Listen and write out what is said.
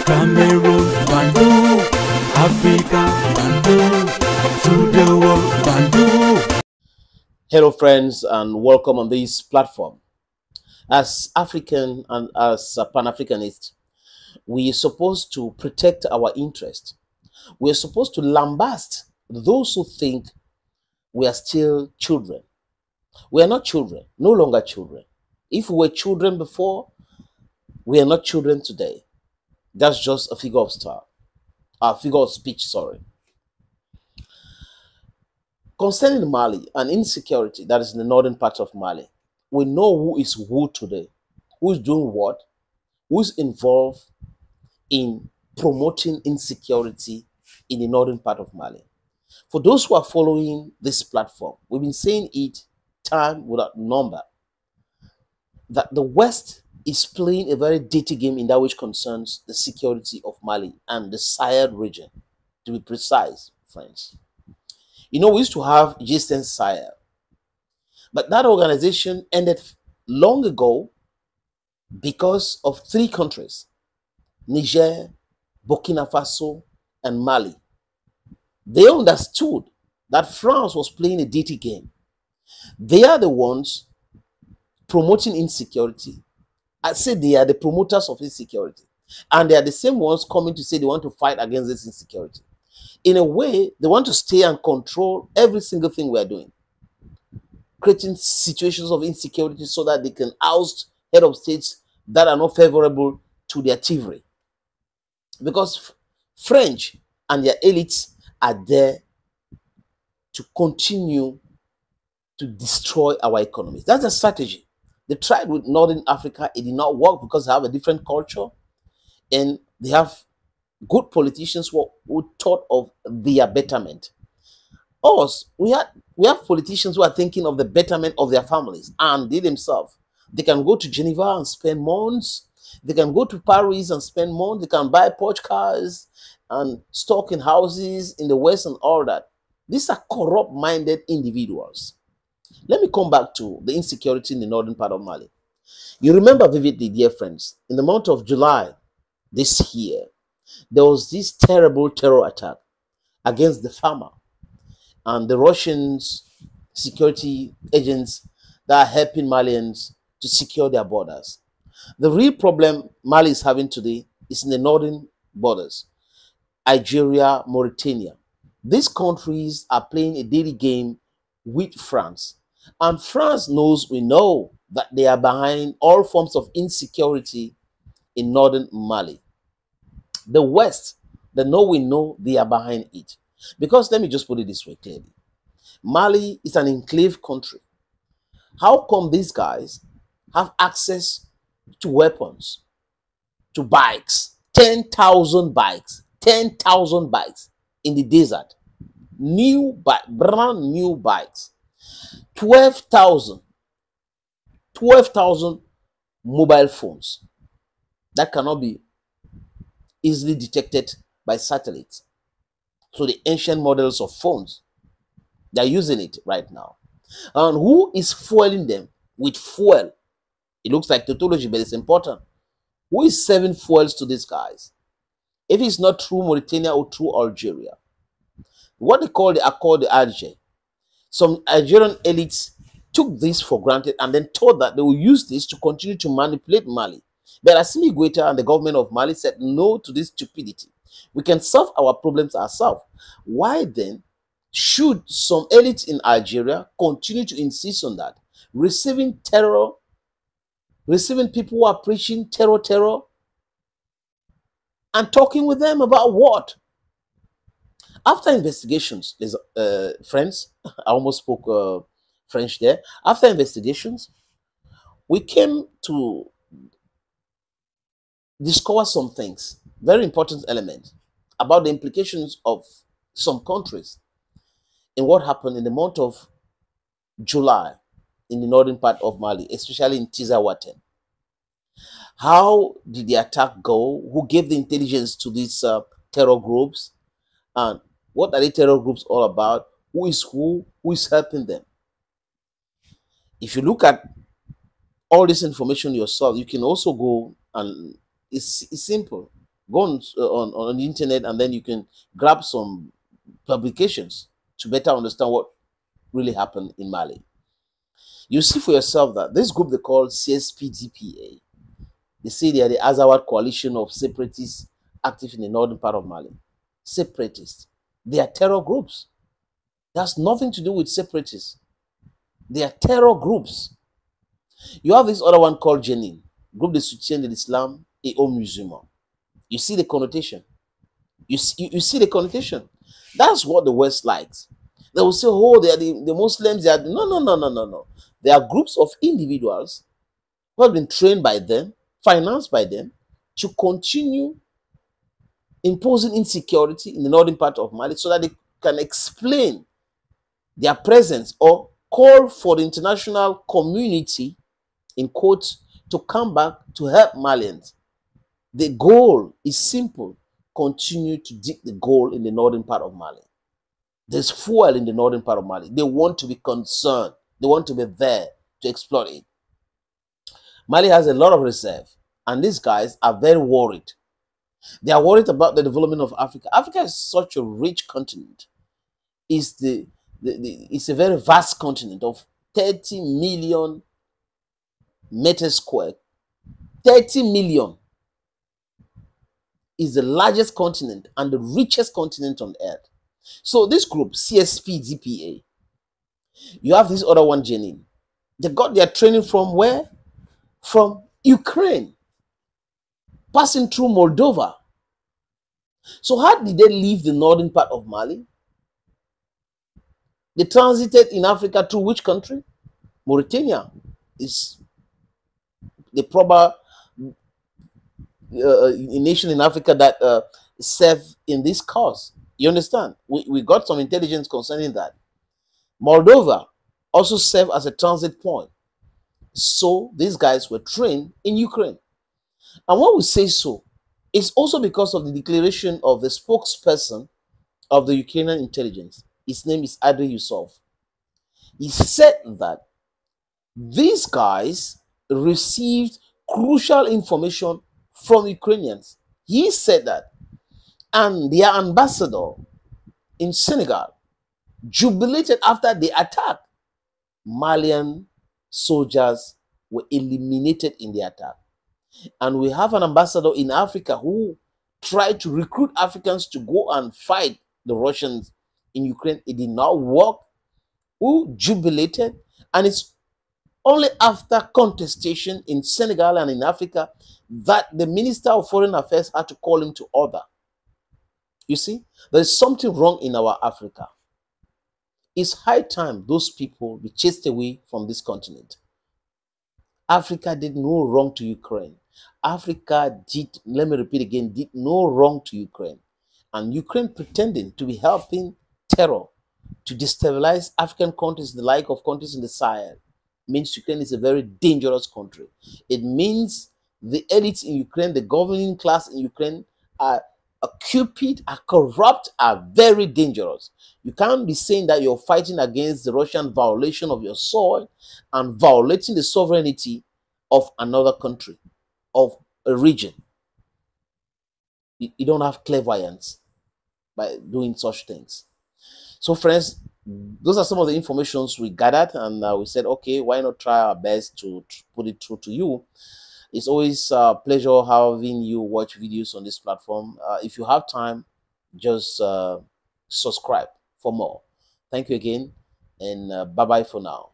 Cameroon, Bantu, Africa, Bantu, to the world, Bantu. Hello friends, and welcome on this platform. As African and as Pan-Africanists, we are supposed to protect our interest. We are supposed to lambast those who think we are still children. We are not children, no longer children. If we were children before, we are not children today. That's just a figure of speech, sorry. Concerning Mali and insecurity that is in the northern part of Mali, we know who is who today, who is doing what, who is involved in promoting insecurity in the northern part of Mali. For those who are following this platform, we've been saying it time without number, that the West is playing a very dirty game in that which concerns the security of Mali and the Sahel region, to be precise, friends. You know, we used to have G10 Sahel, but that organization ended long ago because of three countries, Niger, Burkina Faso, and Mali. They understood that France was playing a dirty game. They are the ones promoting insecurity. I say they are the promoters of insecurity. And they are the same ones coming to say they want to fight against this insecurity. In a way, they want to stay and control every single thing we are doing, creating situations of insecurity so that they can oust head of states that are not favorable to their thievery. Because French and their elites are there to continue to destroy our economies. That's a strategy. They tried with Northern Africa. It did not work because they have a different culture and they have good politicians who thought of their betterment. Us, we have politicians who are thinking of the betterment of their families and they themselves. They can go to Geneva and spend months. They can go to Paris and spend months. They can buy Porsche cars and stock in houses in the West and all that. These are corrupt-minded individuals. Let me come back to the insecurity in the northern part of Mali. You remember vividly, dear friends, in the month of July this year, there was this terrible terror attack against the farmer and the Russians security agents that are helping Malians to secure their borders. The real problem Mali is having today is in the northern borders, Algeria, Mauritania. These countries are playing a daily game with France. And France knows, we know, that they are behind all forms of insecurity in northern Mali. The West, they know we know they are behind it. Because let me just put it this way clearly. Mali is an enclave country. How come these guys have access to weapons, to bikes, 10,000 bikes, 10,000 bikes in the desert, brand new bikes, 12,000 mobile phones that cannot be easily detected by satellites. So the ancient models of phones, they're using it right now. And who is fueling them with fuel? It looks like tautology, but it's important. Who is serving fuels to these guys? If it's not through Mauritania or through Algeria, what they call the Accord d'Alger, some Algerian elites took this for granted and then thought that they will use this to continue to manipulate Mali. But Assimi Goïta and the government of Mali said no to this stupidity. We can solve our problems ourselves. Why then should some elites in Algeria continue to insist on that? Receiving terror, receiving people who are preaching terror, and talking with them about what? After investigations, friends, I almost spoke French there. After investigations, we came to discover some things, very important elements, about the implications of some countries in what happened in the month of July in the northern part of Mali, especially in Tizawaten. How did the attack go? Who gave the intelligence to these terror groups? And what are the terror groups all about? Who is helping them? If you look at all this information yourself, you can also go and it's simple. Go on the internet, and then you can grab some publications to better understand what really happened in Mali. You see for yourself that this group they call CSP-DPA, they say they are the Azawad coalition of separatists active in the northern part of Mali. Separatists. They are terror groups. That's nothing to do with separatists. They are terror groups. You have this other one called Jenin, groupe de soutien de l'islam et aux musulmans. You see the connotation. You see the connotation. That's what the West likes. They will say, oh, they are the Muslims. They are no. They are groups of individuals who have been trained by them, financed by them, to continue imposing insecurity in the northern part of Mali so that they can explain their presence or call for the international community, in quotes, to come back to help Malians. The goal is simple. Continue to dig the gold in the northern part of Mali. There's fuel in the northern part of Mali. They want to be concerned. They want to be there to exploit it. Mali has a lot of reserve, and these guys are very worried. They are worried about the development of Africa. Africa is such a rich continent. It's a very vast continent of 30 million meters squared. 30 million is the largest continent and the richest continent on earth. So this group, CSP-DPA, you have this other one, Jenin. They got their training from where? From Ukraine, passing through Moldova. So how did they leave the northern part of Mali? They transited in Africa through which country? Mauritania is the proper nation in Africa that serve in this cause. You understand? We got some intelligence concerning that. Moldova also served as a transit point. So these guys were trained in Ukraine. And when we say so, it's also because of the declaration of the spokesperson of the Ukrainian intelligence. His name is gr0upes. He said that these guys received crucial information from Ukrainians. He said that. And their ambassador in Senegal jubilated after the attack. Malian soldiers were eliminated in the attack. And we have an ambassador in Africa who tried to recruit Africans to go and fight the Russians in Ukraine. It did not work. Who jubilated? And it's only after contestation in Senegal and in Africa that the Minister of Foreign Affairs had to call him to order. You see, there is something wrong in our Africa. It's high time those people be chased away from this continent. Africa did no wrong to Ukraine. Africa did, let me repeat again, did no wrong to Ukraine. And Ukraine pretending to be helping terror to destabilize African countries, the like of countries in the Sahel, means Ukraine is a very dangerous country. It means the elites in Ukraine, the governing class in Ukraine are cupid, are corrupt, are very dangerous. You can't be saying that you're fighting against the Russian violation of your soil and violating the sovereignty of another country, of a region. You don't have clairvoyance by doing such things. So friends, those are some of the informations we gathered, and we said, okay, why not try our best to put it through to you. It's always a pleasure having you watch videos on this platform. If you have time, just subscribe for more. Thank you again, and bye-bye for now.